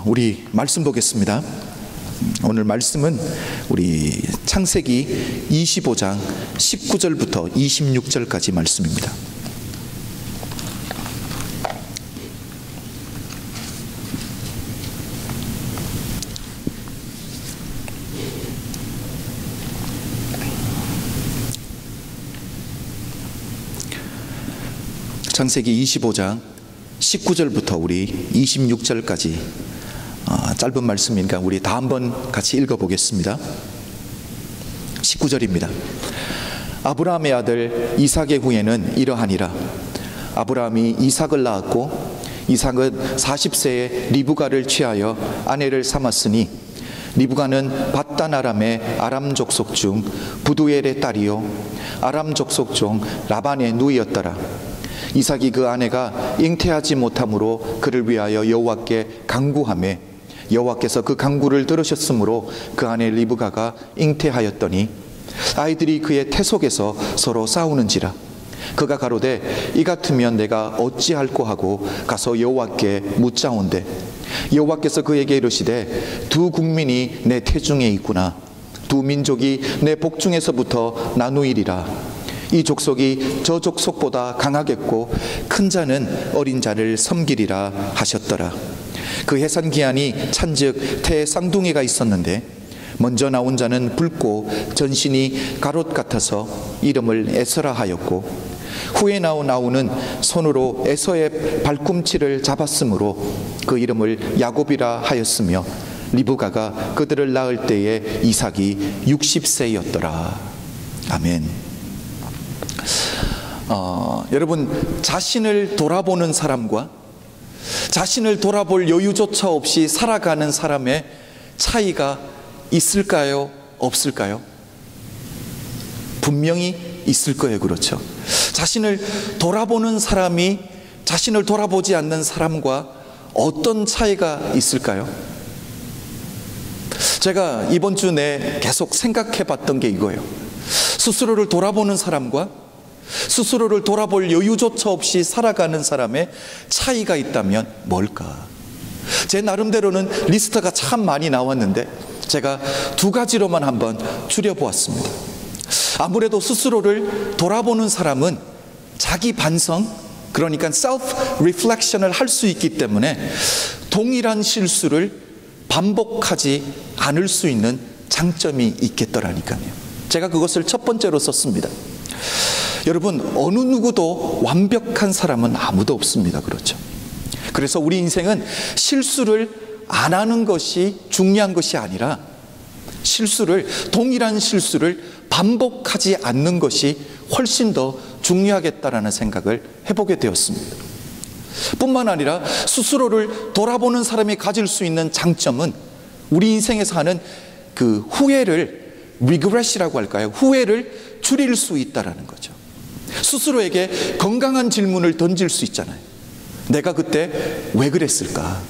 우리 말씀 보겠습니다. 오늘 말씀은 우리 창세기 25장 19절부터 26절까지 말씀입니다. 창세기 25장 19절부터 우리 26절까지 짧은 말씀이니까 우리 다 한번 같이 읽어보겠습니다. 19절입니다. 아브라함의 아들 이삭의 후예는 이러하니라. 아브라함이 이삭을 낳았고 이삭은 40세에 리브가를 취하여 아내를 삼았으니 리브가는 밧단 아람의 아람 족속 중 부두엘의 딸이요 아람 족속 중 라반의 누이였더라. 이삭이 그 아내가 잉태하지 못함으로 그를 위하여 여호와께 간구하매 여호와께서 그 간구를 들으셨으므로 그 아내 리브가가 잉태하였더니 아이들이 그의 태 속에서 서로 싸우는지라. 그가 가로되 이 같으면 내가 어찌할꼬 하고 가서 여호와께 묻자온대. 여호와께서 그에게 이르시되 두 국민이 내 태중에 있구나. 두 민족이 내 복중에서부터 나누이리라. 이 족속이 저 족속보다 강하겠고 큰 자는 어린 자를 섬기리라 하셨더라. 그 해산 기한이 찬즉 태에 쌍둥이가 있었는데 먼저 나온 자는 붉고 전신이 가롯 같아서 이름을 에서라 하였고 후에 나온 아우는 손으로 에서의 발꿈치를 잡았으므로 그 이름을 야곱이라 하였으며 리브가가 그들을 낳을 때에 이삭이 60세였더라. 아멘. 여러분, 자신을 돌아보는 사람과 자신을 돌아볼 여유조차 없이 살아가는 사람의 차이가 있을까요? 없을까요? 분명히 있을 거예요. 그렇죠? 자신을 돌아보는 사람이 자신을 돌아보지 않는 사람과 어떤 차이가 있을까요? 제가 이번 주 내에 계속 생각해 봤던 게 이거예요. 스스로를 돌아보는 사람과 스스로를 돌아볼 여유조차 없이 살아가는 사람의 차이가 있다면 뭘까? 제 나름대로는 리스트가 참 많이 나왔는데 제가 두 가지로만 한번 줄여보았습니다. 아무래도 스스로를 돌아보는 사람은 자기 반성, 그러니까 self reflection을 할 수 있기 때문에 동일한 실수를 반복하지 않을 수 있는 장점이 있겠더라니까요. 제가 그것을 첫 번째로 썼습니다. 여러분, 어느 누구도 완벽한 사람은 아무도 없습니다. 그렇죠? 그래서 우리 인생은 실수를 안 하는 것이 중요한 것이 아니라 동일한 실수를 반복하지 않는 것이 훨씬 더 중요하겠다라는 생각을 해보게 되었습니다. 뿐만 아니라 스스로를 돌아보는 사람이 가질 수 있는 장점은 우리 인생에서 하는 그 regret이라고 할까요? 후회를 줄일 수 있다는 거죠. 스스로에게 건강한 질문을 던질 수 있잖아요. 내가 그때 왜 그랬을까?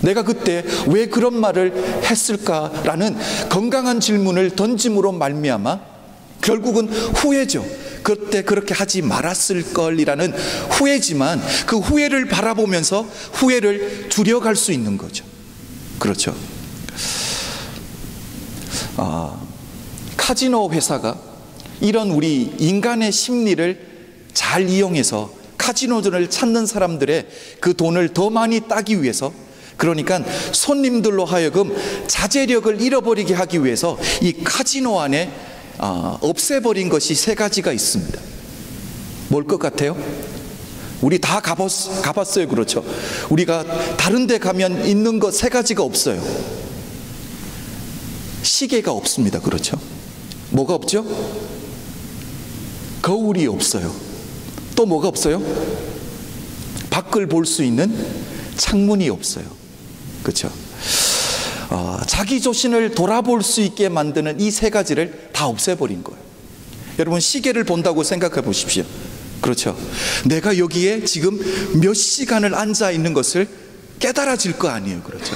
내가 그때 왜 그런 말을 했을까라는 건강한 질문을 던짐으로 말미암아 결국은 후회죠. 그때 그렇게 하지 말았을 걸이라는 후회지만 그 후회를 바라보면서 후회를 줄여갈 수 있는 거죠. 그렇죠? 카지노 회사가 이런 우리 인간의 심리를 잘 이용해서 카지노를 찾는 사람들의 그 돈을 더 많이 따기 위해서, 그러니까 손님들로 하여금 자제력을 잃어버리게 하기 위해서 이 카지노 안에 없애버린 것이 세 가지가 있습니다. 뭘 것 같아요? 우리 다 가봤어요. 그렇죠? 우리가 다른 데 가면 있는 것 세 가지가 없어요. 시계가 없습니다. 그렇죠? 뭐가 없죠? 거울이 없어요. 또 뭐가 없어요? 밖을 볼 수 있는 창문이 없어요. 그렇죠? 자기 자신을 돌아볼 수 있게 만드는 이 세 가지를 다 없애버린 거예요. 여러분, 시계를 본다고 생각해 보십시오. 그렇죠? 내가 여기에 지금 몇 시간을 앉아 있는 것을 깨달아질 거 아니에요. 그렇죠?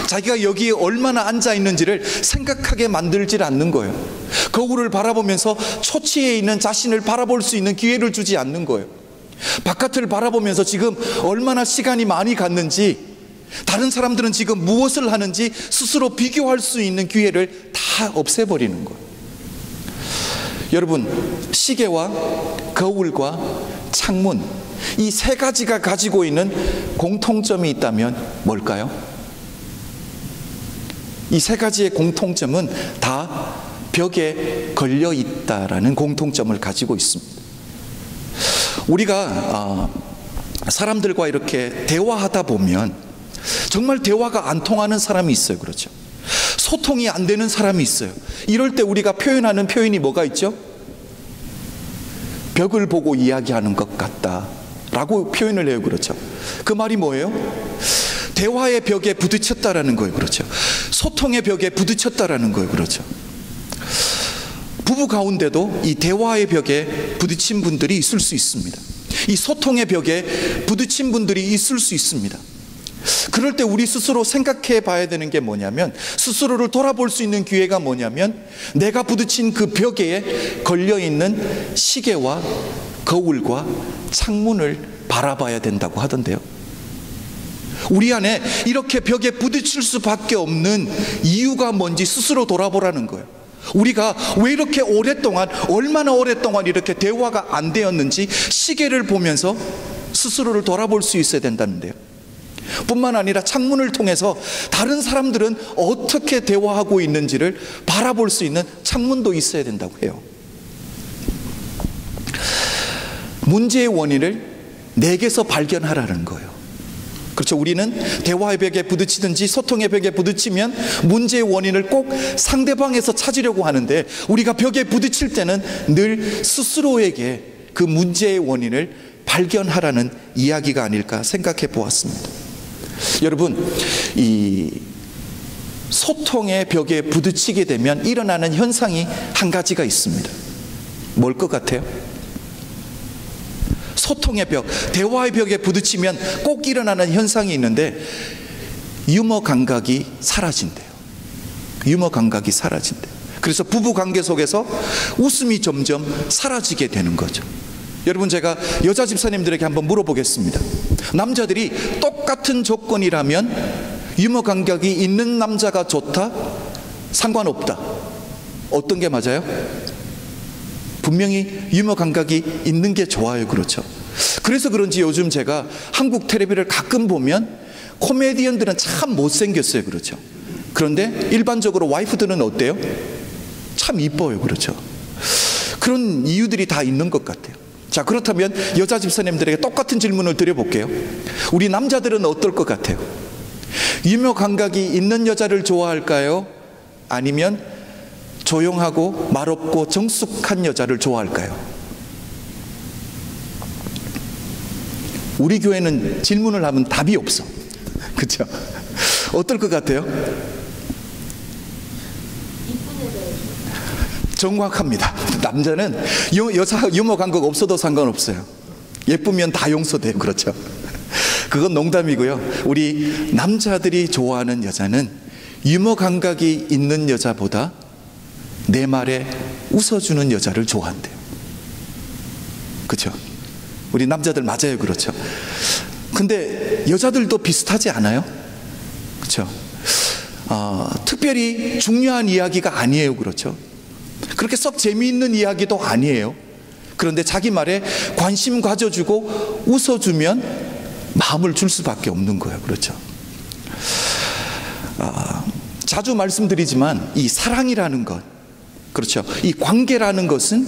자기가 여기에 얼마나 앉아 있는지를 생각하게 만들질 않는 거예요. 거울을 바라보면서 초치에 있는 자신을 바라볼 수 있는 기회를 주지 않는 거예요. 바깥을 바라보면서 지금 얼마나 시간이 많이 갔는지 다른 사람들은 지금 무엇을 하는지 스스로 비교할 수 있는 기회를 다 없애버리는 거예요. 여러분, 시계와 거울과 창문, 이 세 가지가 가지고 있는 공통점이 있다면 뭘까요? 이 세 가지의 공통점은 다 벽에 걸려 있다라는 공통점을 가지고 있습니다. 우리가 사람들과 이렇게 대화하다 보면 정말 대화가 안 통하는 사람이 있어요. 그렇죠? 소통이 안 되는 사람이 있어요. 이럴 때 우리가 표현하는 표현이 뭐가 있죠? 벽을 보고 이야기하는 것 같다 라고 표현을 해요. 그렇죠? 그 말이 뭐예요? 대화의 벽에 부딪혔다라는 거예요. 그렇죠? 소통의 벽에 부딪혔다라는 거예요. 그렇죠? 부부 가운데도 이 대화의 벽에 부딪힌 분들이 있을 수 있습니다. 이 소통의 벽에 부딪힌 분들이 있을 수 있습니다. 그럴 때 우리 스스로 생각해 봐야 되는 게 뭐냐면, 스스로를 돌아볼 수 있는 기회가 뭐냐면, 내가 부딪힌 그 벽에 걸려있는 시계와 거울과 창문을 바라봐야 된다고 하던데요. 우리 안에 이렇게 벽에 부딪힐 수밖에 없는 이유가 뭔지 스스로 돌아보라는 거예요. 우리가 왜 이렇게 오랫동안, 얼마나 오랫동안 이렇게 대화가 안 되었는지 시계를 보면서 스스로를 돌아볼 수 있어야 된다는데요. 뿐만 아니라 창문을 통해서 다른 사람들은 어떻게 대화하고 있는지를 바라볼 수 있는 창문도 있어야 된다고 해요. 문제의 원인을 내게서 발견하라는 거예요. 그렇죠? 우리는 대화의 벽에 부딪히든지 소통의 벽에 부딪히면 문제의 원인을 꼭 상대방에서 찾으려고 하는데, 우리가 벽에 부딪힐 때는 늘 스스로에게 그 문제의 원인을 발견하라는 이야기가 아닐까 생각해 보았습니다. 여러분, 이 소통의 벽에 부딪히게 되면 일어나는 현상이 한 가지가 있습니다. 뭘 것 같아요? 소통의 벽, 대화의 벽에 부딪히면 꼭 일어나는 현상이 있는데, 유머 감각이 사라진대요. 유머 감각이 사라진대요. 그래서 부부 관계 속에서 웃음이 점점 사라지게 되는 거죠. 여러분, 제가 여자 집사님들에게 한번 물어보겠습니다. 남자들이 똑같은 조건이라면 유머 감각이 있는 남자가 좋다? 상관없다? 어떤 게 맞아요? 분명히 유머 감각이 있는 게 좋아요. 그렇죠? 그래서 그런지 요즘 제가 한국 텔레비를 가끔 보면 코미디언들은 참 못생겼어요. 그렇죠? 그런데 일반적으로 와이프들은 어때요? 참 이뻐요. 그렇죠? 그런 이유들이 다 있는 것 같아요. 자, 그렇다면 여자 집사님들에게 똑같은 질문을 드려볼게요. 우리 남자들은 어떨 것 같아요? 유머 감각이 있는 여자를 좋아할까요? 아니면 조용하고 말없고 정숙한 여자를 좋아할까요? 우리 교회는 질문을 하면 답이 없어. 그렇죠? 어떨 것 같아요? 정확합니다. 남자는 여자 유머 감각 없어도 상관없어요. 예쁘면 다 용서돼요. 그렇죠? 그건 농담이고요. 우리 남자들이 좋아하는 여자는 유머 감각이 있는 여자보다 내 말에 웃어주는 여자를 좋아한대요. 그렇죠? 우리 남자들 맞아요. 그렇죠? 근데 여자들도 비슷하지 않아요? 그렇죠? 특별히 중요한 이야기가 아니에요. 그렇죠? 그렇게 썩 재미있는 이야기도 아니에요. 그런데 자기 말에 관심 가져주고 웃어주면 마음을 줄 수밖에 없는 거예요. 그렇죠? 자주 말씀드리지만 이 사랑이라는 것, 그렇죠? 이 관계라는 것은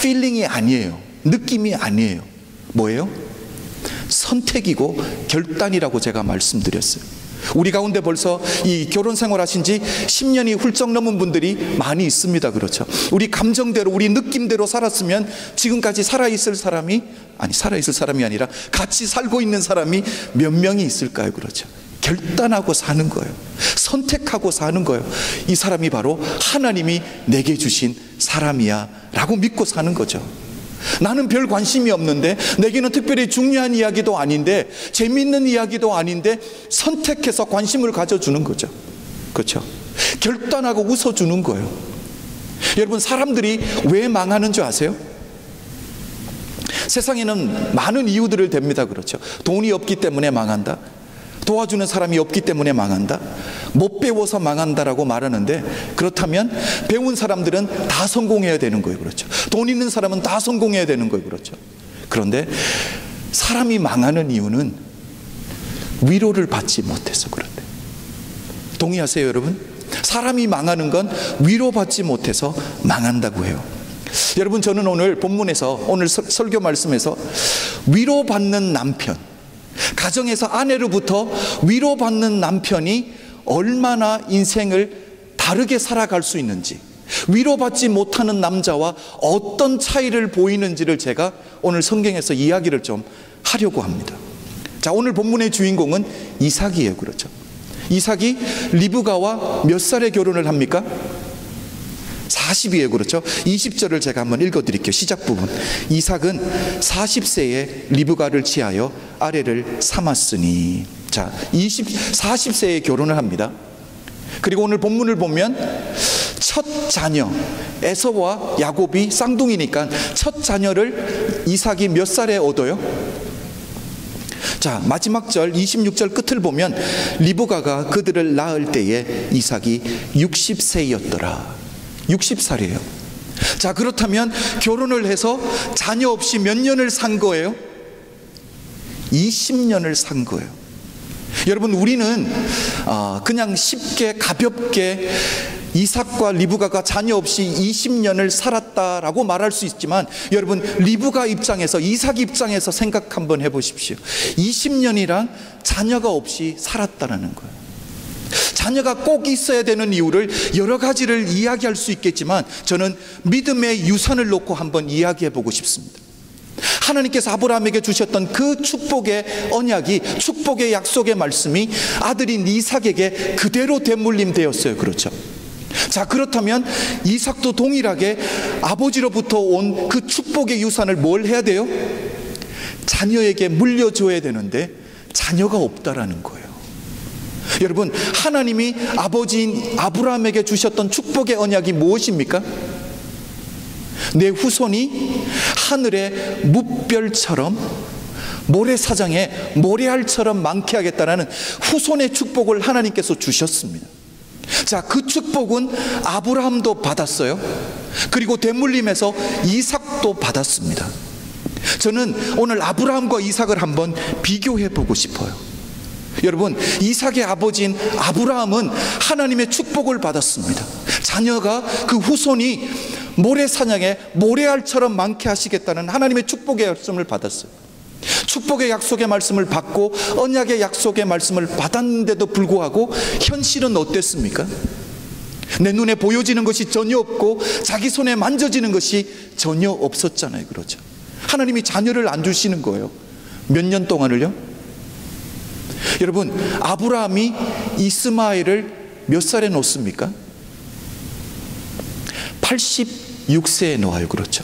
필링이 아니에요. 느낌이 아니에요. 뭐예요? 선택이고 결단이라고 제가 말씀드렸어요. 우리 가운데 벌써 이 결혼 생활 하신 지 10년이 훌쩍 넘은 분들이 많이 있습니다. 그렇죠? 우리 감정대로, 우리 느낌대로 살았으면 지금까지 살아있을 사람이 아니라 같이 살고 있는 사람이 몇 명이 있을까요? 그렇죠? 결단하고 사는 거예요. 선택하고 사는 거예요. 이 사람이 바로 하나님이 내게 주신 사람이야 라고 믿고 사는 거죠. 나는 별 관심이 없는데, 내게는 특별히 중요한 이야기도 아닌데, 재미있는 이야기도 아닌데 선택해서 관심을 가져주는 거죠. 그렇죠? 결단하고 웃어주는 거예요. 여러분, 사람들이 왜 망하는 줄 아세요? 세상에는 많은 이유들을 댑니다. 그렇죠? 돈이 없기 때문에 망한다, 도와주는 사람이 없기 때문에 망한다? 못 배워서 망한다라고 말하는데, 그렇다면 배운 사람들은 다 성공해야 되는 거예요. 그렇죠? 돈 있는 사람은 다 성공해야 되는 거예요. 그렇죠? 그런데 사람이 망하는 이유는 위로를 받지 못해서 그런데. 동의하세요, 여러분? 사람이 망하는 건 위로받지 못해서 망한다고 해요. 여러분, 저는 오늘 본문에서, 오늘 설교 말씀에서 위로받는 남편, 가정에서 아내로부터 위로받는 남편이 얼마나 인생을 다르게 살아갈 수 있는지, 위로받지 못하는 남자와 어떤 차이를 보이는지를 제가 오늘 성경에서 이야기를 좀 하려고 합니다. 자, 오늘 본문의 주인공은 이삭이에요. 그렇죠? 이삭이 리브가와 몇 살에 결혼을 합니까? 40이에요. 그렇죠? 20절을 제가 한번 읽어드릴게요. 시작 부분. 이삭은 40세에 리브가를 취하여 아내를 삼았으니. 자, 40세에 결혼을 합니다. 그리고 오늘 본문을 보면 첫 자녀, 에서와 야곱이 쌍둥이니까 첫 자녀를 이삭이 몇 살에 얻어요? 자, 마지막 절 26절 끝을 보면 리브가가 그들을 낳을 때에 이삭이 60세였더라. 60살이에요. 자, 그렇다면 결혼을 해서 자녀 없이 몇 년을 산 거예요? 20년을 산 거예요. 여러분, 우리는 그냥 쉽게 가볍게 이삭과 리브가가 자녀 없이 20년을 살았다라고 말할 수 있지만, 여러분, 리브가 입장에서, 이삭 입장에서 생각 한번 해보십시오. 20년이란 자녀가 없이 살았다라는 거예요. 자녀가 꼭 있어야 되는 이유를 여러 가지를 이야기할 수 있겠지만, 저는 믿음의 유산을 놓고 한번 이야기해 보고 싶습니다. 하나님께서 아브라함에게 주셨던 그 축복의 언약이, 축복의 약속의 말씀이 아들인 이삭에게 그대로 되물림 되었어요. 그렇죠? 자, 그렇다면 이삭도 동일하게 아버지로부터 온 그 축복의 유산을 뭘 해야 돼요? 자녀에게 물려줘야 되는데 자녀가 없다라는 거예요. 여러분, 하나님이 아버지인 아브라함에게 주셨던 축복의 언약이 무엇입니까? 내 후손이 하늘의 뭇별처럼 모래사장에 모래알처럼 많게 하겠다라는 후손의 축복을 하나님께서 주셨습니다. 자, 그 축복은 아브라함도 받았어요. 그리고 되물림에서 이삭도 받았습니다. 저는 오늘 아브라함과 이삭을 한번 비교해 보고 싶어요. 여러분, 이삭의 아버지인 아브라함은 하나님의 축복을 받았습니다. 자녀가, 그 후손이 모래사냥에 모래알처럼 많게 하시겠다는 하나님의 축복의 말씀을 받았어요. 축복의 약속의 말씀을 받고 언약의 약속의 말씀을 받았는데도 불구하고 현실은 어땠습니까? 내 눈에 보여지는 것이 전혀 없고 자기 손에 만져지는 것이 전혀 없었잖아요. 그렇죠? 하나님이 자녀를 안 주시는 거예요. 몇 년 동안을요? 여러분, 아브라함이 이스마엘을 몇 살에 놓습니까? 86세에 놓아요. 그렇죠?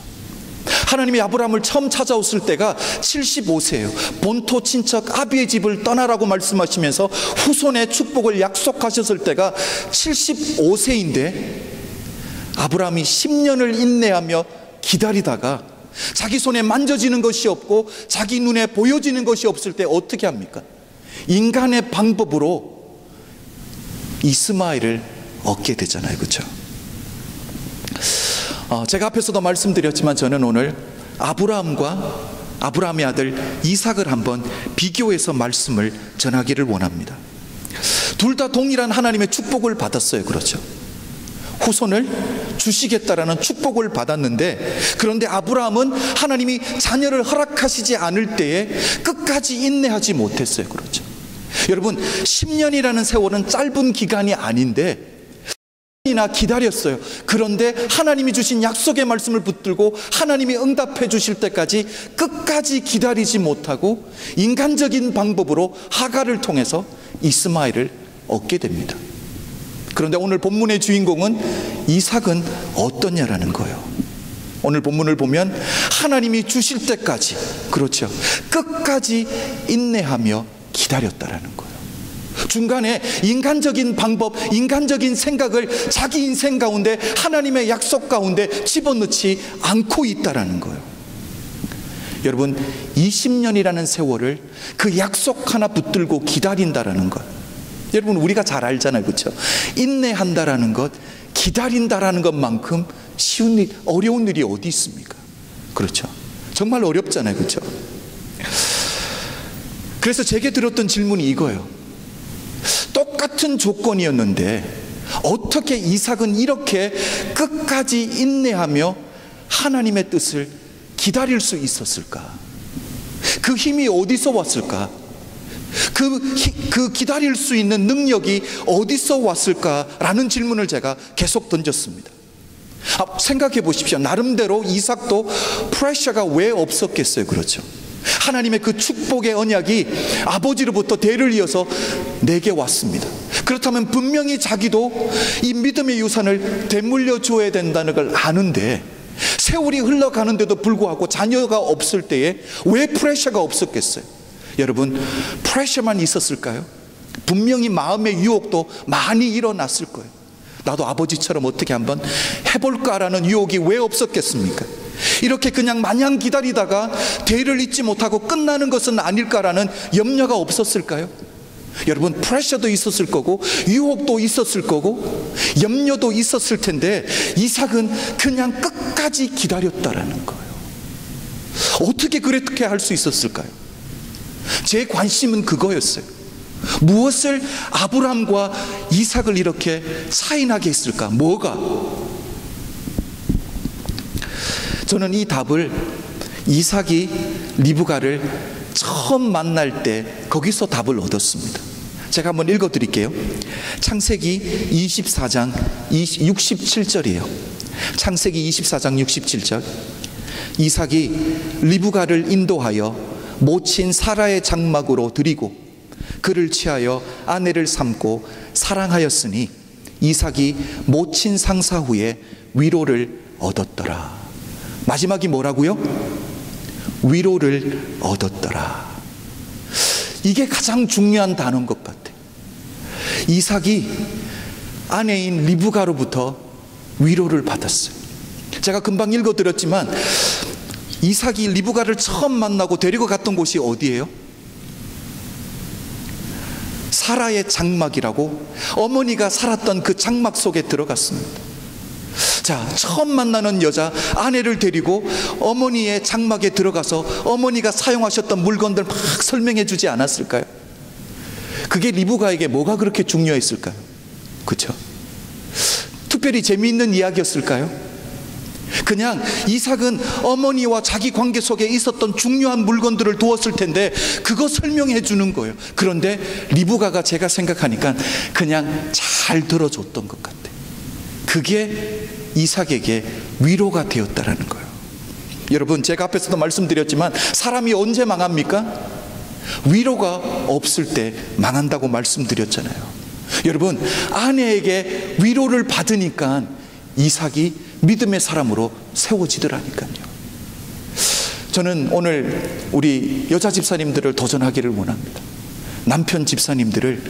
하나님이 아브라함을 처음 찾아오실 때가 75세예요. 본토 친척 아비의 집을 떠나라고 말씀하시면서 후손의 축복을 약속하셨을 때가 75세인데 아브라함이 10년을 인내하며 기다리다가 자기 손에 만져지는 것이 없고 자기 눈에 보여지는 것이 없을 때 어떻게 합니까? 인간의 방법으로 이스마엘을 얻게 되잖아요. 그렇죠? 제가 앞에서도 말씀드렸지만 저는 오늘 아브라함과 아브라함의 아들 이삭을 한번 비교해서 말씀을 전하기를 원합니다. 둘 다 동일한 하나님의 축복을 받았어요. 그렇죠? 후손을 주시겠다라는 축복을 받았는데, 그런데 아브라함은 하나님이 자녀를 허락하시지 않을 때에 끝까지 인내하지 못했어요. 그렇죠? 여러분, 10년이라는 세월은 짧은 기간이 아닌데 이나 기다렸어요. 그런데 하나님이 주신 약속의 말씀을 붙들고 하나님이 응답해 주실 때까지 끝까지 기다리지 못하고 인간적인 방법으로 하갈을 통해서 이스마엘을 얻게 됩니다. 그런데 오늘 본문의 주인공은 이삭은 어떠냐라는 거예요. 오늘 본문을 보면 하나님이 주실 때까지, 그렇죠, 끝까지 인내하며 기다렸다라는 거예요. 중간에 인간적인 방법, 인간적인 생각을 자기 인생 가운데 하나님의 약속 가운데 집어넣지 않고 있다라는 거예요. 여러분, 20년이라는 세월을 그 약속 하나 붙들고 기다린다라는 것, 여러분 우리가 잘 알잖아요, 그렇죠? 인내한다라는 것, 기다린다라는 것만큼 쉬운 일, 어려운 일이 어디 있습니까? 그렇죠? 정말 어렵잖아요, 그렇죠? 그래서 제게 들었던 질문이 이거예요. 똑같은 조건이었는데 어떻게 이삭은 이렇게 끝까지 인내하며 하나님의 뜻을 기다릴 수 있었을까? 그 힘이 어디서 왔을까? 그 기다릴 수 있는 능력이 어디서 왔을까라는 질문을 제가 계속 던졌습니다. 생각해 보십시오. 나름대로 이삭도 프레셔가 왜 없었겠어요? 그렇죠? 하나님의 그 축복의 언약이 아버지로부터 대를 이어서 내게 왔습니다. 그렇다면 분명히 자기도 이 믿음의 유산을 되물려 줘야 된다는 걸 아는데, 세월이 흘러가는데도 불구하고 자녀가 없을 때에 왜 프레셔가 없었겠어요? 여러분, 프레셔만 있었을까요? 분명히 마음의 유혹도 많이 일어났을 거예요. 나도 아버지처럼 어떻게 한번 해볼까라는 유혹이 왜 없었겠습니까? 이렇게 그냥 마냥 기다리다가 대를 잇지 못하고 끝나는 것은 아닐까라는 염려가 없었을까요? 여러분, 프레셔도 있었을 거고 유혹도 있었을 거고 염려도 있었을 텐데 이삭은 그냥 끝까지 기다렸다라는 거예요. 어떻게 그렇게 할 수 있었을까요? 제 관심은 그거였어요. 무엇을 아브람과 이삭을 이렇게 차이나게 했을까? 뭐가? 저는 이 답을 이삭이 리브가를 처음 만날 때 거기서 답을 얻었습니다. 제가 한번 읽어드릴게요. 창세기 24장 67절이에요. 창세기 24장 67절. 이삭이 리브가를 인도하여 모친 사라의 장막으로 들이고 그를 취하여 아내를 삼고 사랑하였으니 이삭이 모친 상사 후에 위로를 얻었더라. 마지막이 뭐라고요? 위로를 얻었더라. 이게 가장 중요한 단어인 것 같아요. 이삭이 아내인 리브가로부터 위로를 받았어요. 제가 금방 읽어드렸지만 이삭이 리브가를 처음 만나고 데리고 갔던 곳이 어디예요? 사라의 장막이라고, 어머니가 살았던 그 장막 속에 들어갔습니다. 자, 처음 만나는 여자, 아내를 데리고 어머니의 장막에 들어가서 어머니가 사용하셨던 물건들 막 설명해 주지 않았을까요? 그게 리브가에게 뭐가 그렇게 중요했을까요? 그렇죠? 특별히 재미있는 이야기였을까요? 그냥 이삭은 어머니와 자기 관계 속에 있었던 중요한 물건들을 두었을 텐데 그거 설명해 주는 거예요. 그런데 리브가가 제가 생각하니까 그냥 잘 들어줬던 것 같아요. 그게 이삭에게 위로가 되었다라는 거예요. 여러분, 제가 앞에서도 말씀드렸지만 사람이 언제 망합니까? 위로가 없을 때 망한다고 말씀드렸잖아요. 여러분, 아내에게 위로를 받으니까 이삭이 믿음의 사람으로 세워지더라니까요. 저는 오늘 우리 여자 집사님들을 도전하기를 원합니다. 남편 집사님들을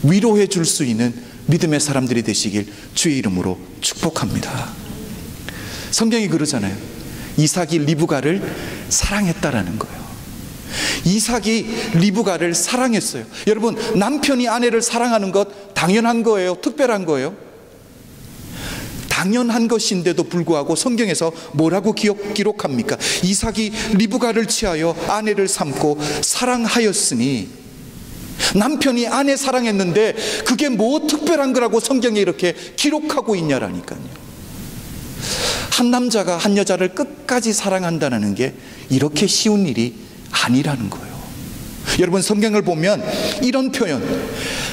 위로해 줄 수 있는 믿음의 사람들이 되시길 주의 이름으로 축복합니다. 성경이 그러잖아요. 이삭이 리브가를 사랑했다라는 거예요. 이삭이 리브가를 사랑했어요. 여러분, 남편이 아내를 사랑하는 것 당연한 거예요? 특별한 거예요? 당연한 것인데도 불구하고 성경에서 뭐라고 기록합니까? 이삭이 리브가를 취하여 아내를 삼고 사랑하였으니, 남편이 아내 사랑했는데 그게 뭐 특별한 거라고 성경에 이렇게 기록하고 있냐라니까요. 한 남자가 한 여자를 끝까지 사랑한다는 게 이렇게 쉬운 일이 아니라는 거예요. 여러분, 성경을 보면 이런 표현,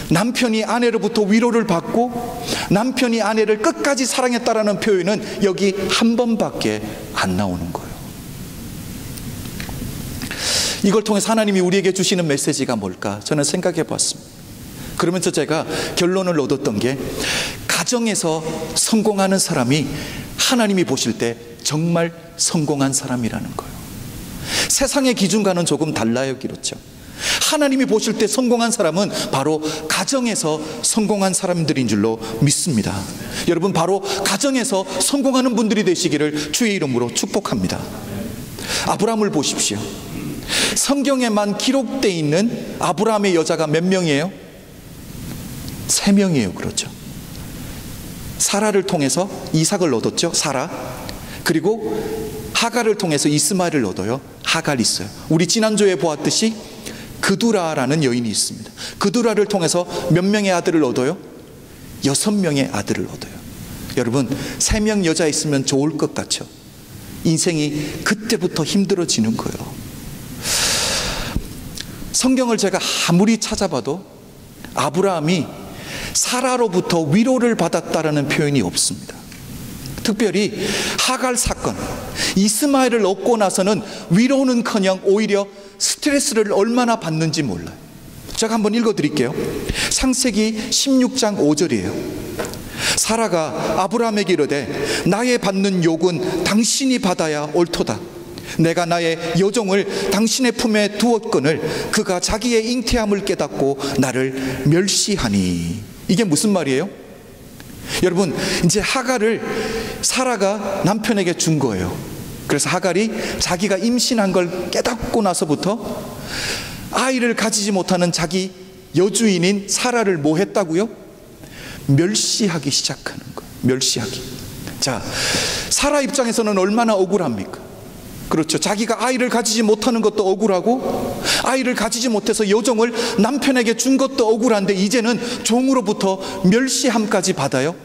남편이 아내로부터 위로를 받고 남편이 아내를 끝까지 사랑했다라는 표현은 여기 한 번밖에 안 나오는 거예요. 이걸 통해서 하나님이 우리에게 주시는 메시지가 뭘까? 저는 생각해 봤습니다. 그러면서 제가 결론을 얻었던 게, 가정에서 성공하는 사람이 하나님이 보실 때 정말 성공한 사람이라는 거예요. 세상의 기준과는 조금 달라요, 그렇죠? 하나님이 보실 때 성공한 사람은 바로 가정에서 성공한 사람들인 줄로 믿습니다. 여러분, 바로 가정에서 성공하는 분들이 되시기를 주의 이름으로 축복합니다. 아브라함을 보십시오. 성경에만 기록되어 있는 아브라함의 여자가 몇 명이에요? 3명이에요. 그렇죠. 사라를 통해서 이삭을 얻었죠. 사라. 그리고 하갈을 통해서 이스마엘을 얻어요. 하갈 있어요. 우리 지난주에 보았듯이 그두라라는 여인이 있습니다. 그두라를 통해서 몇 명의 아들을 얻어요? 6명의 아들을 얻어요. 여러분, 3명 여자 있으면 좋을 것 같죠? 인생이 그때부터 힘들어지는 거예요. 성경을 제가 아무리 찾아봐도 아브라함이 사라로부터 위로를 받았다라는 표현이 없습니다. 특별히 하갈 사건, 이스마엘을 얻고 나서는 위로는커녕 오히려 스트레스를 얼마나 받는지 몰라요. 제가 한번 읽어드릴게요. 창세기 16장 5절이에요. 사라가 아브라함에게 이르되 나의 받는 욕은 당신이 받아야 옳도다. 내가 나의 여종을 당신의 품에 두었거늘 그가 자기의 잉태함을 깨닫고 나를 멸시하니. 이게 무슨 말이에요? 여러분, 이제 하갈을 사라가 남편에게 준 거예요. 그래서 하갈이 자기가 임신한 걸 깨닫고 나서부터 아이를 가지지 못하는 자기 여주인인 사라를 뭐 했다고요? 멸시하기 시작하는 거예요. 멸시하기. 자, 사라 입장에서는 얼마나 억울합니까? 그렇죠. 자기가 아이를 가지지 못하는 것도 억울하고 아이를 가지지 못해서 여종을 남편에게 준 것도 억울한데 이제는 종으로부터 멸시함까지 받아요.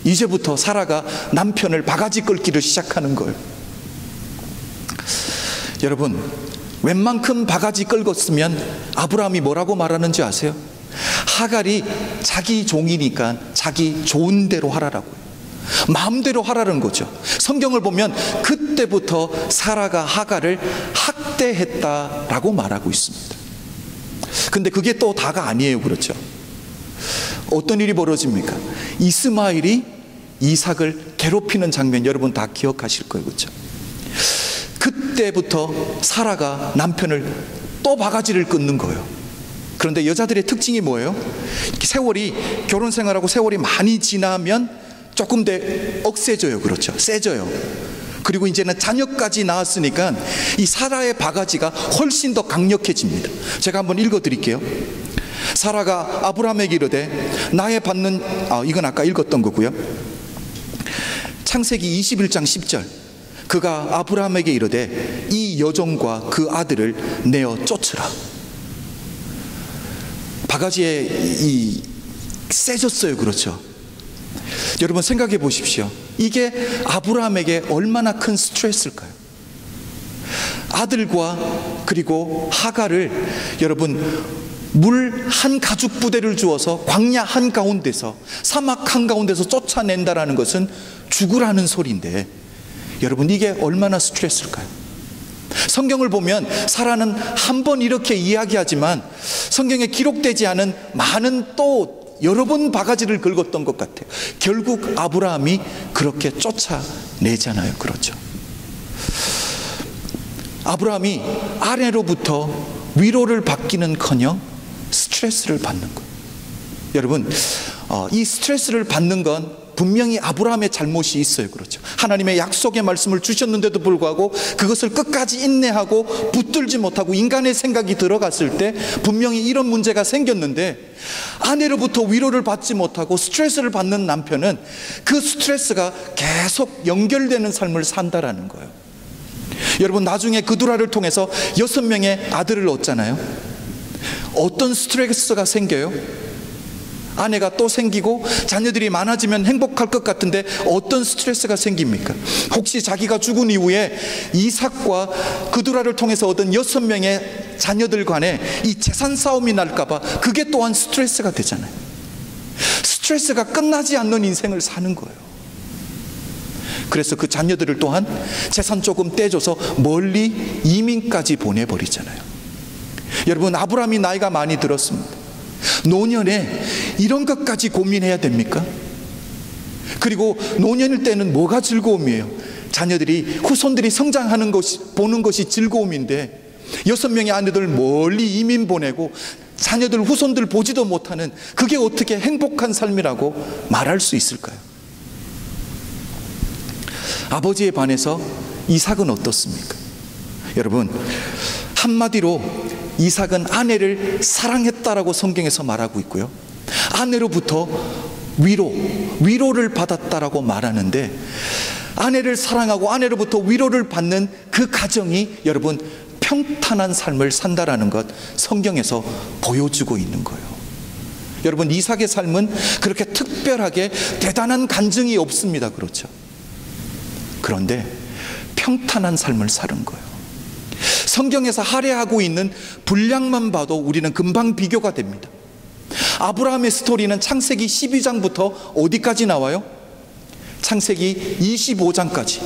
이제부터 사라가 남편을 바가지 긁기를 시작하는 거예요. 여러분, 웬만큼 바가지 긁었으면 아브라함이 뭐라고 말하는지 아세요? 하갈이 자기 종이니까 자기 좋은 대로 하라라고요. 마음대로 하라는 거죠. 성경을 보면 그때부터 사라가 하갈을 학대했다라고 말하고 있습니다. 근데 그게 또 다가 아니에요. 그렇죠. 어떤 일이 벌어집니까? 이스마엘이 이삭을 괴롭히는 장면 여러분 다 기억하실 거예요. 그렇죠. 그때부터 사라가 남편을 또 바가지를 끊는 거예요. 그런데 여자들의 특징이 뭐예요? 세월이, 결혼 생활하고 세월이 많이 지나면 조금 더 억세져요. 그렇죠. 세져요. 그리고 이제는 자녀까지 낳았으니까 이 사라의 바가지가 훨씬 더 강력해집니다. 제가 한번 읽어드릴게요. 사라가 아브라함에게 이르되 나의 받는, 이건 아까 읽었던 거고요. 창세기 21장 10절. 그가 아브라함에게 이르되 이 여종과 그 아들을 내어 쫓으라. 바가지에 세졌어요. 그렇죠. 여러분 생각해 보십시오. 이게 아브라함에게 얼마나 큰 스트레스일까요? 아들과 그리고 하갈을 여러분 물 한 가죽 부대를 주어서 광야 한가운데서, 사막 한가운데서 쫓아낸다라는 것은 죽으라는 소리인데 여러분 이게 얼마나 스트레스일까요? 성경을 보면 사라는 한 번 이렇게 이야기하지만 성경에 기록되지 않은 많은 또 여러 번 바가지를 긁었던 것 같아요. 결국 아브라함이 그렇게 쫓아내잖아요. 그렇죠. 아브라함이 아내로부터 위로를 받기는커녕 스트레스를 받는 거예요. 여러분, 이 스트레스를 받는 건 분명히 아브라함의 잘못이 있어요. 그렇죠. 하나님의 약속의 말씀을 주셨는데도 불구하고 그것을 끝까지 인내하고 붙들지 못하고 인간의 생각이 들어갔을 때 분명히 이런 문제가 생겼는데, 아내로부터 위로를 받지 못하고 스트레스를 받는 남편은 그 스트레스가 계속 연결되는 삶을 산다라는 거예요. 여러분, 나중에 그두라를 통해서 6명의 아들을 얻잖아요. 어떤 스트레스가 생겨요? 아내가 또 생기고 자녀들이 많아지면 행복할 것 같은데 어떤 스트레스가 생깁니까? 혹시 자기가 죽은 이후에 이삭과 그두라를 통해서 얻은 6명의 자녀들 간에 이 재산 싸움이 날까봐 그게 또한 스트레스가 되잖아요. 스트레스가 끝나지 않는 인생을 사는 거예요. 그래서 그 자녀들을 또한 재산 조금 떼줘서 멀리 이민까지 보내버리잖아요. 여러분, 아브라함이 나이가 많이 들었습니다. 노년에 이런 것까지 고민해야 됩니까? 그리고 노년일 때는 뭐가 즐거움이에요? 자녀들이, 후손들이 성장하는 것이, 보는 것이 즐거움인데 6명의 아내들 멀리 이민 보내고 자녀들, 후손들 보지도 못하는, 그게 어떻게 행복한 삶이라고 말할 수 있을까요? 아버지에 반해서 이삭은 어떻습니까? 여러분, 한마디로 이삭은 아내를 사랑했다라고 성경에서 말하고 있고요, 아내로부터 위로를 받았다라고 말하는데, 아내를 사랑하고 아내로부터 위로를 받는 그 가정이 여러분 평탄한 삶을 산다라는 것 성경에서 보여주고 있는 거예요. 여러분, 이삭의 삶은 그렇게 특별하게 대단한 간증이 없습니다. 그렇죠? 그런데 평탄한 삶을 사는 거예요. 성경에서 할애하고 있는 분량만 봐도 우리는 금방 비교가 됩니다. 아브라함의 스토리는 창세기 12장부터 어디까지 나와요? 창세기 25장까지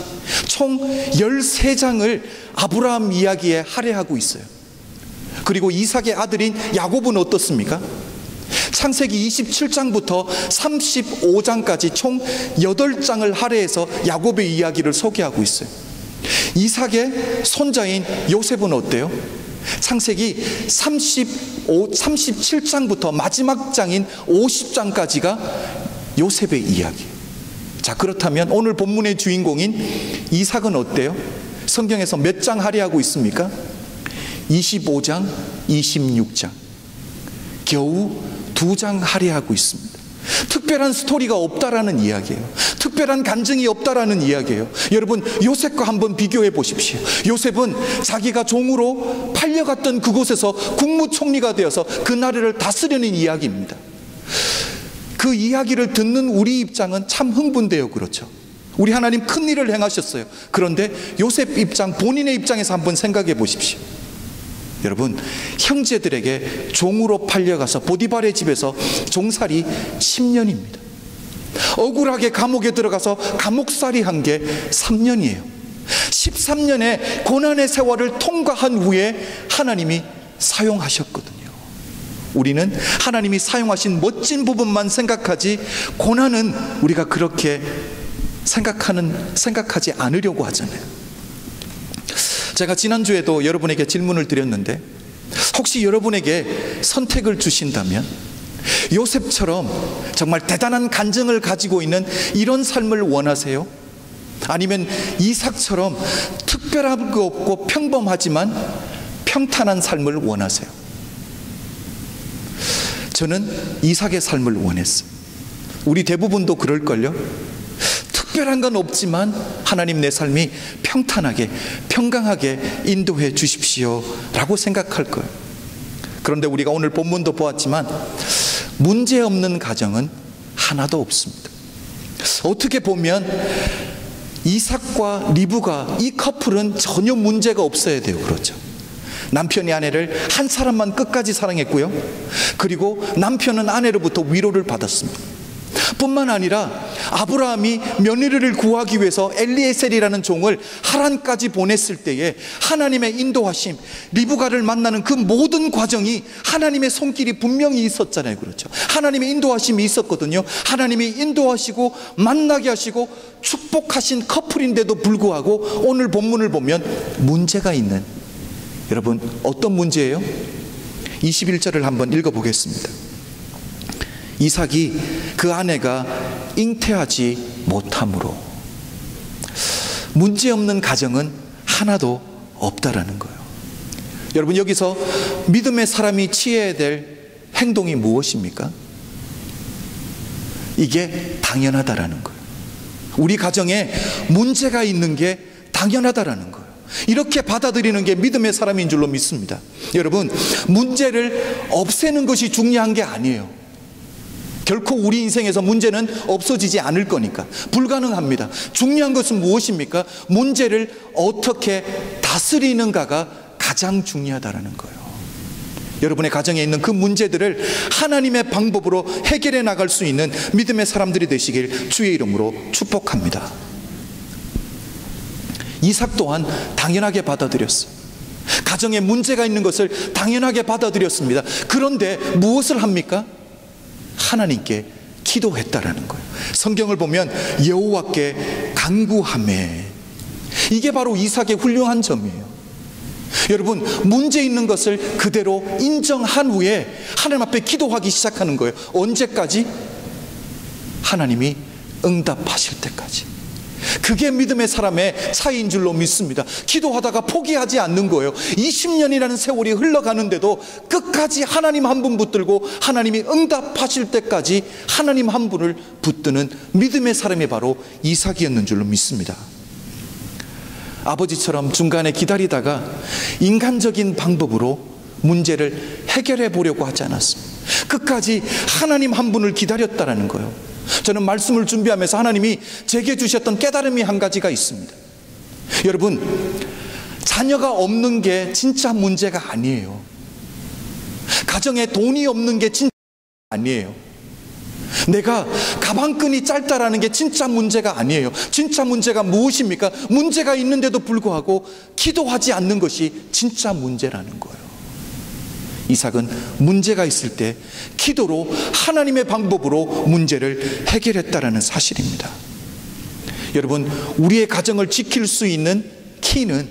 총 13장을 아브라함 이야기에 할애하고 있어요. 그리고 이삭의 아들인 야곱은 어떻습니까? 창세기 27장부터 35장까지 총 8장을 할애해서 야곱의 이야기를 소개하고 있어요. 이삭의 손자인 요셉은 어때요? 창세기 37장부터 마지막 장인 50장까지가 요셉의 이야기. 자, 그렇다면 오늘 본문의 주인공인 이삭은 어때요? 성경에서 몇 장 할애하고 있습니까? 25장, 26장. 겨우 2장 할애하고 있습니다. 특별한 스토리가 없다라는 이야기예요. 특별한 간증이 없다라는 이야기예요. 여러분, 요셉과 한번 비교해 보십시오. 요셉은 자기가 종으로 팔려갔던 그곳에서 국무총리가 되어서 그 나라를 다스리는 이야기입니다. 그 이야기를 듣는 우리 입장은 참 흥분돼요. 그렇죠? 우리 하나님 큰 일을 행하셨어요. 그런데 요셉 입장, 본인의 입장에서 한번 생각해 보십시오. 여러분, 형제들에게 종으로 팔려가서 보디발의 집에서 종살이 10년입니다. 억울하게 감옥에 들어가서 감옥살이 한 게 3년이에요. 13년의 고난의 세월을 통과한 후에 하나님이 사용하셨거든요. 우리는 하나님이 사용하신 멋진 부분만 생각하지, 고난은 우리가 그렇게 생각하지 않으려고 하잖아요. 제가 지난주에도 여러분에게 질문을 드렸는데, 혹시 여러분에게 선택을 주신다면 요셉처럼 정말 대단한 간증을 가지고 있는 이런 삶을 원하세요? 아니면 이삭처럼 특별한 거 없고 평범하지만 평탄한 삶을 원하세요? 저는 이삭의 삶을 원했어요. 우리 대부분도 그럴걸요? 특별한 건 없지만 하나님, 내 삶이 평탄하게 평강하게 인도해 주십시오 라고 생각할 거예요. 그런데 우리가 오늘 본문도 보았지만 문제없는 가정은 하나도 없습니다. 어떻게 보면 이삭과 리브가, 이 커플은 전혀 문제가 없어야 돼요. 그렇죠? 남편이 아내를 한 사람만 끝까지 사랑했고요, 그리고 남편은 아내로부터 위로를 받았습니다. 뿐만 아니라 아브라함이 며느리를 구하기 위해서 엘리에셀이라는 종을 하란까지 보냈을 때에 하나님의 인도하심, 리브가를 만나는 그 모든 과정이 하나님의 손길이 분명히 있었잖아요. 그렇죠? 하나님의 인도하심이 있었거든요. 하나님이 인도하시고 만나게 하시고 축복하신 커플인데도 불구하고 오늘 본문을 보면 문제가 있는, 여러분, 어떤 문제예요? 21절을 한번 읽어보겠습니다. 이삭이 그 아내가 잉태하지 못함으로. 문제없는 가정은 하나도 없다라는 거예요. 여러분, 여기서 믿음의 사람이 취해야 될 행동이 무엇입니까? 이게 당연하다라는 거예요. 우리 가정에 문제가 있는 게 당연하다라는 거예요. 이렇게 받아들이는 게 믿음의 사람인 줄로 믿습니다. 여러분, 문제를 없애는 것이 중요한 게 아니에요. 결코 우리 인생에서 문제는 없어지지 않을 거니까 불가능합니다. 중요한 것은 무엇입니까? 문제를 어떻게 다스리는가가 가장 중요하다는 거예요. 여러분의 가정에 있는 그 문제들을 하나님의 방법으로 해결해 나갈 수 있는 믿음의 사람들이 되시길 주의 이름으로 축복합니다. 이삭 또한 당연하게 받아들였어요. 가정에 문제가 있는 것을 당연하게 받아들였습니다. 그런데 무엇을 합니까? 하나님께 기도했다라는 거예요. 성경을 보면 여호와께 간구하매, 이게 바로 이삭의 훌륭한 점이에요. 여러분, 문제 있는 것을 그대로 인정한 후에 하나님 앞에 기도하기 시작하는 거예요. 언제까지? 하나님이 응답하실 때까지. 그게 믿음의 사람의 차이인 줄로 믿습니다. 기도하다가 포기하지 않는 거예요. 20년이라는 세월이 흘러가는데도 끝까지 하나님 한 분 붙들고 하나님이 응답하실 때까지 하나님 한 분을 붙드는 믿음의 사람이 바로 이삭이었는 줄로 믿습니다. 아버지처럼 중간에 기다리다가 인간적인 방법으로 문제를 해결해 보려고 하지 않았습니다. 끝까지 하나님 한 분을 기다렸다라는 거예요. 저는 말씀을 준비하면서 하나님이 제게 주셨던 깨달음이 한 가지가 있습니다. 여러분, 자녀가 없는 게 진짜 문제가 아니에요. 가정에 돈이 없는 게 진짜 아니에요. 내가 가방끈이 짧다라는 게 진짜 문제가 아니에요. 진짜 문제가 무엇입니까? 문제가 있는데도 불구하고 기도하지 않는 것이 진짜 문제라는 거예요. 이삭은 문제가 있을 때 기도로 하나님의 방법으로 문제를 해결했다라는 사실입니다. 여러분, 우리의 가정을 지킬 수 있는 키는,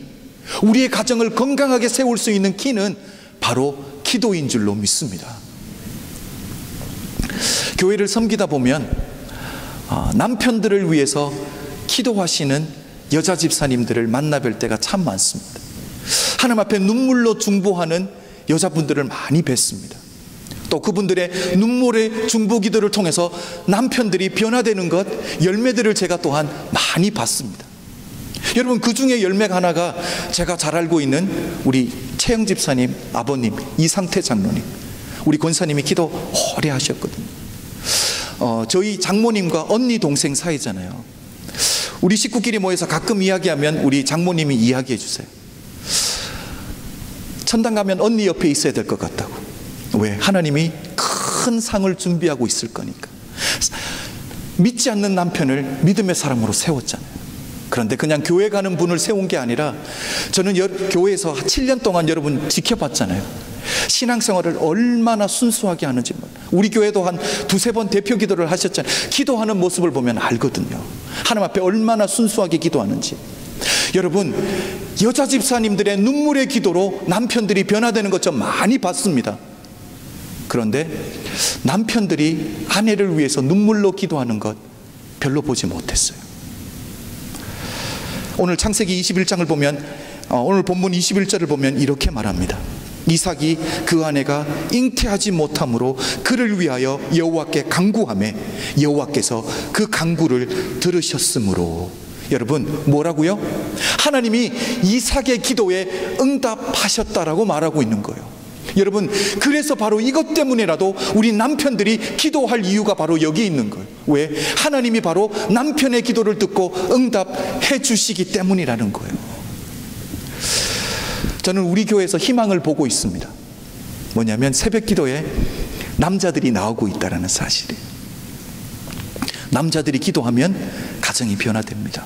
우리의 가정을 건강하게 세울 수 있는 키는 바로 기도인 줄로 믿습니다. 교회를 섬기다 보면 남편들을 위해서 기도하시는 여자 집사님들을 만나뵐 때가 참 많습니다. 하나님 앞에 눈물로 중보하는 여자분들을 많이 뵀습니다. 또 그분들의 눈물의 중보 기도를 통해서 남편들이 변화되는 것, 열매들을 제가 또한 많이 봤습니다. 여러분, 그 중에 열매가 하나가 제가 잘 알고 있는 우리 최영 집사님 아버님, 이상태 장로님, 우리 권사님이 기도 오래 하셨거든요. 저희 장모님과 언니 동생 사이잖아요. 우리 식구끼리 모여서 가끔 이야기하면 우리 장모님이 이야기해 주세요. 천당 가면 언니 옆에 있어야 될 것 같다고. 왜? 하나님이 큰 상을 준비하고 있을 거니까. 믿지 않는 남편을 믿음의 사람으로 세웠잖아요. 그런데 그냥 교회 가는 분을 세운 게 아니라, 저는 교회에서 7년 동안 여러분 지켜봤잖아요. 신앙생활을 얼마나 순수하게 하는지. 우리 교회도 한 두세 번 대표 기도를 하셨잖아요. 기도하는 모습을 보면 알거든요. 하나님 앞에 얼마나 순수하게 기도하는지. 여러분, 여자 집사님들의 눈물의 기도로 남편들이 변화되는 것 좀 많이 봤습니다. 그런데 남편들이 아내를 위해서 눈물로 기도하는 것 별로 보지 못했어요. 오늘 창세기 21장을 보면, 오늘 본문 21절을 보면 이렇게 말합니다. 이삭이 그 아내가 잉태하지 못함으로 그를 위하여 여호와께 간구하매 여호와께서 그 간구를 들으셨으므로. 여러분, 뭐라고요? 하나님이 이삭의 기도에 응답하셨다라고 말하고 있는 거예요. 여러분, 그래서 바로 이것 때문에라도 우리 남편들이 기도할 이유가 바로 여기 있는 거예요. 왜? 하나님이 바로 남편의 기도를 듣고 응답해 주시기 때문이라는 거예요. 저는 우리 교회에서 희망을 보고 있습니다. 뭐냐면 새벽 기도에 남자들이 나오고 있다는 사실이에요. 남자들이 기도하면 가정이 변화됩니다.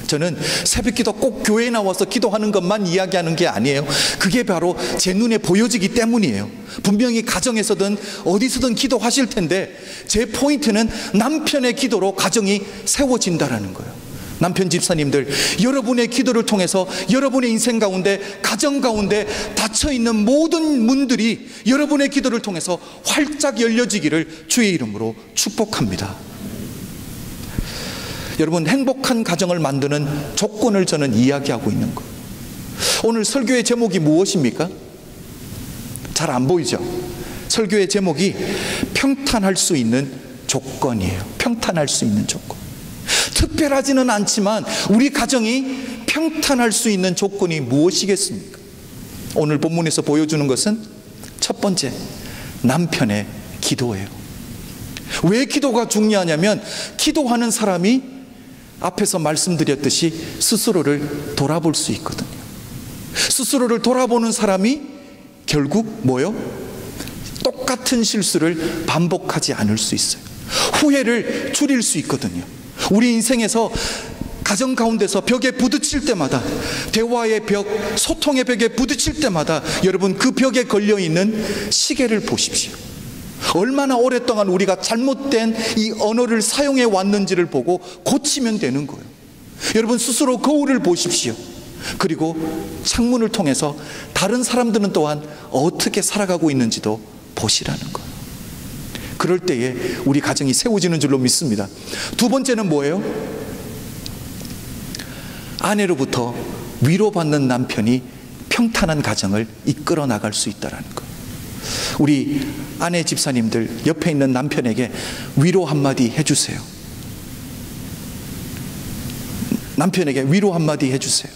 저는 새벽 기도 꼭 교회에 나와서 기도하는 것만 이야기하는 게 아니에요. 그게 바로 제 눈에 보여지기 때문이에요. 분명히 가정에서든 어디서든 기도하실 텐데, 제 포인트는 남편의 기도로 가정이 세워진다라는 거예요. 남편 집사님들, 여러분의 기도를 통해서 여러분의 인생 가운데, 가정 가운데 닫혀있는 모든 문들이 여러분의 기도를 통해서 활짝 열려지기를 주의 이름으로 축복합니다. 여러분, 행복한 가정을 만드는 조건을 저는 이야기하고 있는 거예요. 오늘 설교의 제목이 무엇입니까? 잘 안 보이죠? 설교의 제목이 평탄할 수 있는 조건이에요. 평탄할 수 있는 조건. 특별하지는 않지만 우리 가정이 평탄할 수 있는 조건이 무엇이겠습니까? 오늘 본문에서 보여주는 것은 첫 번째, 남편의 기도예요. 왜 기도가 중요하냐면, 기도하는 사람이 앞에서 말씀드렸듯이 스스로를 돌아볼 수 있거든요. 스스로를 돌아보는 사람이 결국 뭐요? 똑같은 실수를 반복하지 않을 수 있어요. 후회를 줄일 수 있거든요. 우리 인생에서 가정 가운데서 벽에 부딪힐 때마다, 대화의 벽, 소통의 벽에 부딪힐 때마다 여러분, 그 벽에 걸려있는 시계를 보십시오. 얼마나 오랫동안 우리가 잘못된 이 언어를 사용해 왔는지를 보고 고치면 되는 거예요. 여러분, 스스로 거울을 보십시오. 그리고 창문을 통해서 다른 사람들은 또한 어떻게 살아가고 있는지도 보시라는 거예요. 그럴 때에 우리 가정이 세워지는 줄로 믿습니다. 두 번째는 뭐예요? 아내로부터 위로받는 남편이 평탄한 가정을 이끌어 나갈 수 있다는 것. 우리 아내 집사님들, 옆에 있는 남편에게 위로 한마디 해주세요. 남편에게 위로 한마디 해주세요.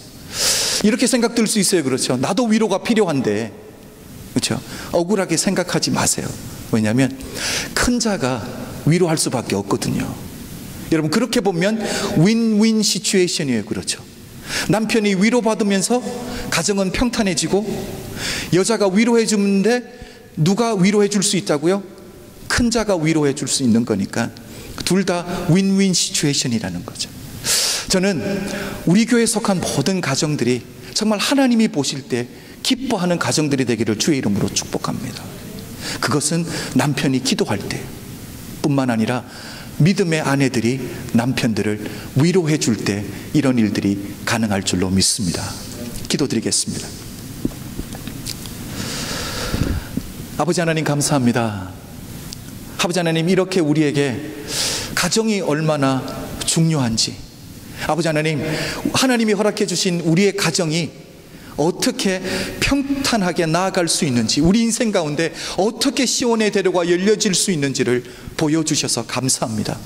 이렇게 생각될 수 있어요. 그렇죠? 나도 위로가 필요한데, 그렇죠? 억울하게 생각하지 마세요. 왜냐하면 큰 자가 위로할 수밖에 없거든요. 여러분, 그렇게 보면 윈윈 시츄에이션이에요. 그렇죠? 남편이 위로받으면서 가정은 평탄해지고, 여자가 위로해 주는데 누가 위로해 줄 수 있다고요? 큰 자가 위로해 줄 수 있는 거니까 둘 다 윈윈 시츄에이션이라는 거죠. 저는 우리 교회에 속한 모든 가정들이 정말 하나님이 보실 때 기뻐하는 가정들이 되기를 주의 이름으로 축복합니다. 그것은 남편이 기도할 때 뿐만 아니라 믿음의 아내들이 남편들을 위로해 줄 때 이런 일들이 가능할 줄로 믿습니다. 기도드리겠습니다. 아버지 하나님, 감사합니다. 아버지 하나님, 이렇게 우리에게 가정이 얼마나 중요한지, 아버지 하나님, 하나님이 허락해 주신 우리의 가정이 어떻게 평탄하게 나아갈 수 있는지, 우리 인생 가운데 어떻게 시온의 대로가 열려질 수 있는지를 보여주셔서 감사합니다.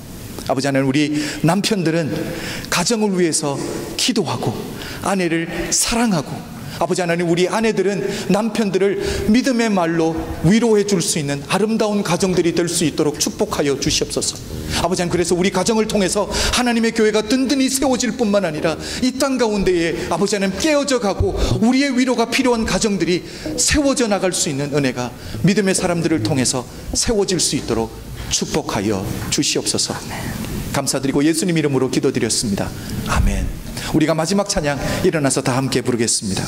아버지 하나님, 우리 남편들은 가정을 위해서 기도하고 아내를 사랑하고, 아버지 하나님, 우리 아내들은 남편들을 믿음의 말로 위로해 줄 수 있는 아름다운 가정들이 될 수 있도록 축복하여 주시옵소서. 아버지 하나님, 그래서 우리 가정을 통해서 하나님의 교회가 든든히 세워질 뿐만 아니라 이 땅 가운데에 아버지 하나님 깨어져 가고 우리의 위로가 필요한 가정들이 세워져 나갈 수 있는 은혜가 믿음의 사람들을 통해서 세워질 수 있도록 축복하여 주시옵소서. 감사드리고 예수님 이름으로 기도드렸습니다. 아멘. 우리가 마지막 찬양 일어나서 다 함께 부르겠습니다.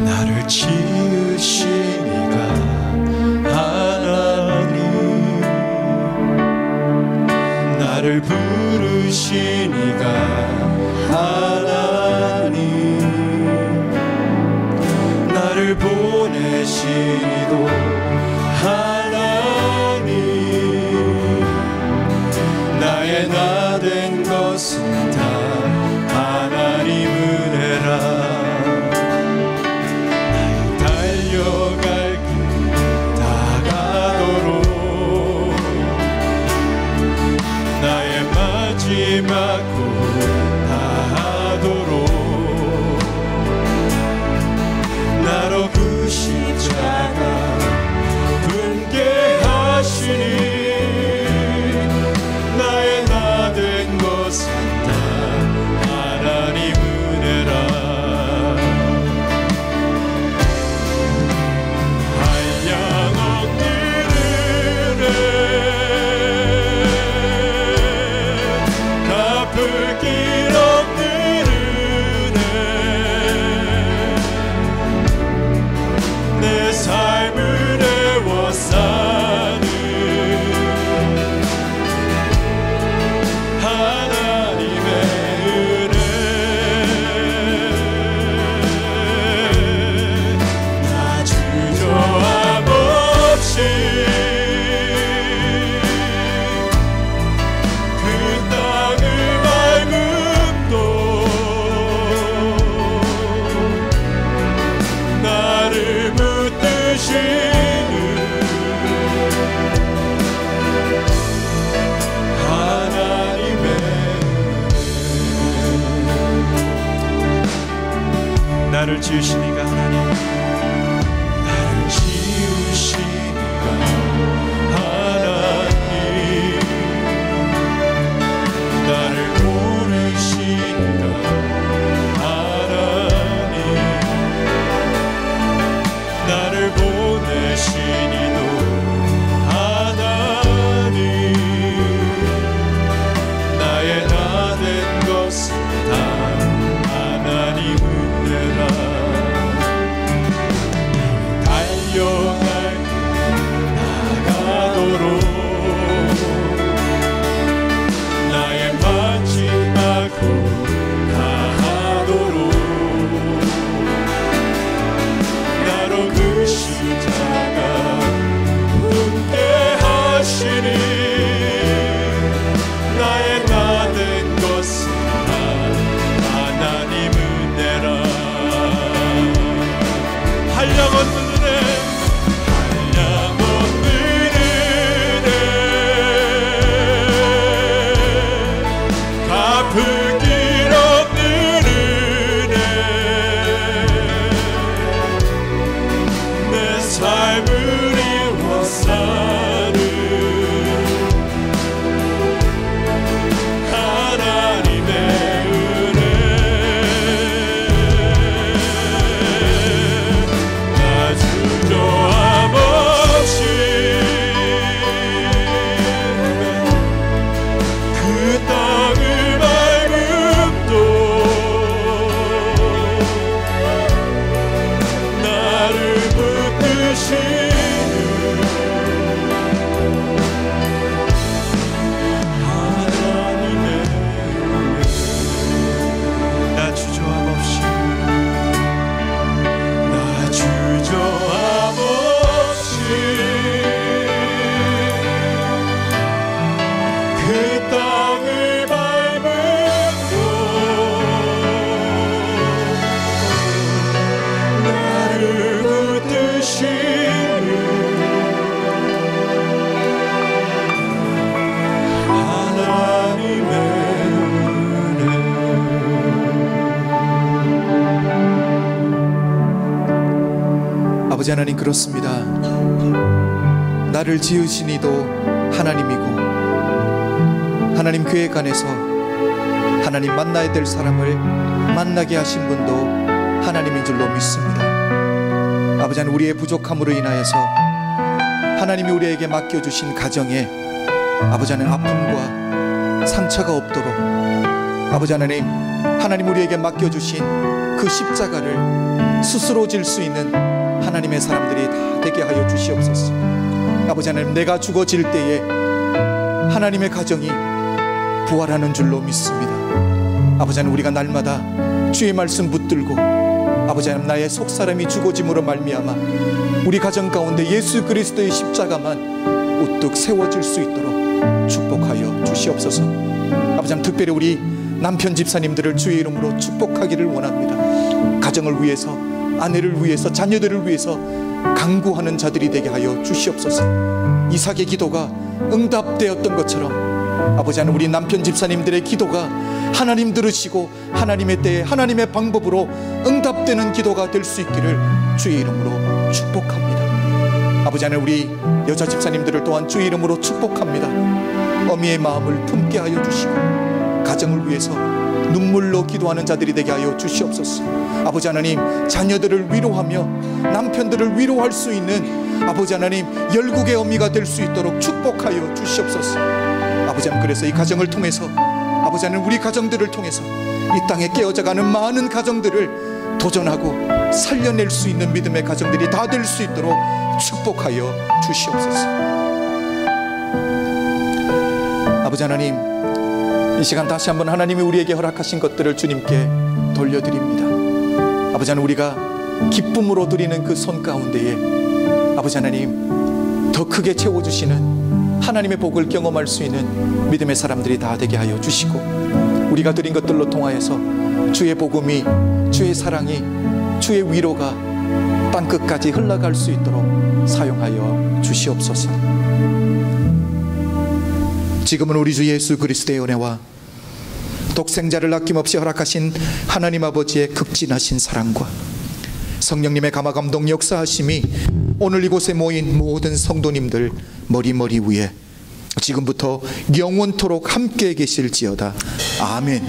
나를 지으신 이가 하나님, 나를 부르신 이가 하나님, 나를 보내신 이도 하나님, 나의 나 된 것은 다 하나님 은혜라. 나의 달려갈 길 다가도록 나의 마지막 나로 그 십자가 분께 하시니 나의 나 된 것은 다 하나님 은혜라. 한량 없는 은혜, 갚을 길 없는 내 삶을 애워싸는 하나님의 은혜. 나 주저함 없이 그 땅을 밟음도 나를 붙드시는 하나님의 은혜. 나를 지으시니가 하나님, 나를 지으시니가 하나님, 나를 고르시니가 하나님, 나를 보내신 이도 하나님, 나의 나 된 것은 다 하나님 은혜라. 아버지 하나님, 그렇습니다. 나를 지으신 이도 하나님이고, 하나님 계획 안에서 하나님 만나야 될 사람을 만나게 하신 분도 하나님인 줄로 믿습니다. 아버지 하나님, 우리의 부족함으로 인하여서 하나님이 우리에게 맡겨주신 가정에 아버지 하나님 아픔과 상처가 없도록 아버지 하나님, 하나님 우리에게 맡겨주신 그 십자가를 스스로 질 수 있는 하나님의 사람들이 다 되게 하여 주시옵소서. 아버지 하나님, 내가 죽어질 때에 하나님의 가정이 부활하는 줄로 믿습니다. 아버지 하나님, 우리가 날마다 주의 말씀 붙들고 아버지 하나님, 나의 속사람이 죽어짐으로 말미암아 우리 가정 가운데 예수 그리스도의 십자가만 우뚝 세워질 수 있도록 축복하여 주시옵소서. 아버지 하나님, 특별히 우리 남편 집사님들을 주의 이름으로 축복하기를 원합니다. 가정을 위해서, 아내를 위해서, 자녀들을 위해서 간구하는 자들이 되게 하여 주시옵소서. 이삭의 기도가 응답되었던 것처럼 아버지 하나님, 우리 남편 집사님들의 기도가 하나님 들으시고 하나님의 때에 하나님의 방법으로 응답되는 기도가 될 수 있기를 주의 이름으로 축복합니다. 아버지 하나님, 우리 여자 집사님들을 또한 주의 이름으로 축복합니다. 어미의 마음을 품게 하여 주시고 가정을 위해서 눈물로 기도하는 자들이 되게 하여 주시옵소서. 아버지 하나님, 자녀들을 위로하며 남편들을 위로할 수 있는 아버지 하나님, 열국의 어미가 될 수 있도록 축복하여 주시옵소서. 아버지 하나님, 그래서 이 가정을 통해서 아버지 하나님, 우리 가정들을 통해서 이 땅에 깨어져가는 많은 가정들을 도전하고 살려낼 수 있는 믿음의 가정들이 다 될 수 있도록 축복하여 주시옵소서. 아버지 하나님, 이 시간 다시 한번 하나님이 우리에게 허락하신 것들을 주님께 돌려드립니다. 아버지 하나님, 우리가 기쁨으로 드리는 그 손 가운데에 아버지 하나님, 더 크게 채워주시는 하나님의 복을 경험할 수 있는 믿음의 사람들이 다 되게 하여 주시고, 우리가 드린 것들로 통하여서 주의 복음이, 주의 사랑이, 주의 위로가 땅끝까지 흘러갈 수 있도록 사용하여 주시옵소서. 지금은 우리 주 예수 그리스도의 은혜와 독생자를 아낌없이 허락하신 하나님 아버지의 극진하신 사랑과 성령님의 감화감동 역사하심이 오늘 이곳에 모인 모든 성도님들 머리 위에 지금부터 영원토록 함께 계실지어다. 아멘.